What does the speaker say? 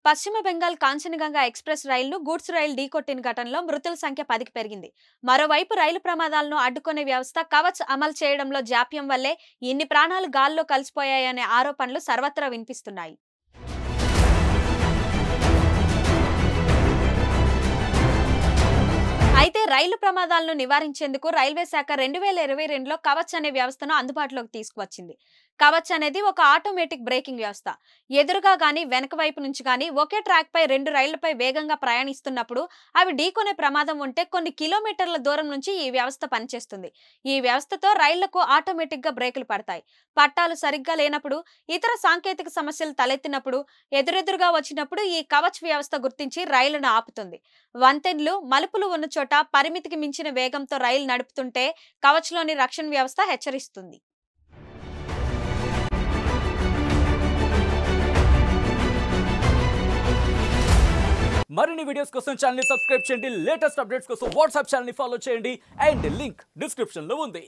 పశ్చిమ బెంగాల్ కాంచనగంగా ఎక్స్‌ప్రెస్ రైలును గూడ్స్ రైలు ఢీకొట్టిన ఘటనలో మృతుల సంఖ్య 10కి పెరిగింది. మరోవైపు రైలు ప్రమాదాలను అడ్డుకునే వ్యవస్థ కవచ్ అమలు చేయడంలో జాప్యం వల్లే ఇన్ని ప్రాణాలు గాల్లో కలిసిపోయాయనే ఆరోపణలు సర్వత్రా వినిపిస్తున్నాయి. అయితే రైలు ప్రమాదాలను నివారించేందుకు రైల్వే శాఖ 2022లో కవచ్ అనే వ్యవస్థను అందుబాటులోకి తీసుకువచ్చింది. కవచ్ అనేది ఒక ఆటోమేటిక్ బ్రేకింగ్ వ్యవస్థ. ఎదురుగా గాని వెనక వైపు నుంచి గాని ఒకే ట్రాక్ పై 2 రైళ్లపై వేగంగా ప్రయాణిస్తున్నప్పుడు అవి ఢీకొనే ప్రమాదం ఉంటే కొన్ని కిలోమీటర్ల దూరం నుంచి ఈ వ్యవస్థ పనిచేస్తుంది. ఈ వ్యవస్థతో రైళ్లకు ఆటోమేటిక్ గా బ్రేకులు పడతాయి. పట్టాలు సరిగ్గా లేనప్పుడు, ఇతర సాంకేతిక సమస్యలు తలెత్తినప్పుడు, ఎదురెదురుగా వచ్చినప్పుడు ఈ కవచ్ వ్యవస్థ గుర్తించి రైలును ఆపుతుంది. వంతెనలు, మలుపులు ఉన్న చోట పరిమితికి మించిన వేగంతో రైలు నడుపుతుంటే కవచ్లోని రక్షణ వ్యవస్థ హెచ్చరిస్తుంది. మరిన్ని వీడియోస్ కోసం ఛానల్ ని సబ్స్క్రైబ్ చేయండి. లేటెస్ట్ అప్డేట్స్ కోసం వాట్సాప్ ఛానల్ ని ఫాలో చేయండి. అండ్ లింక్ డిస్క్రిప్షన్ లో ఉంది.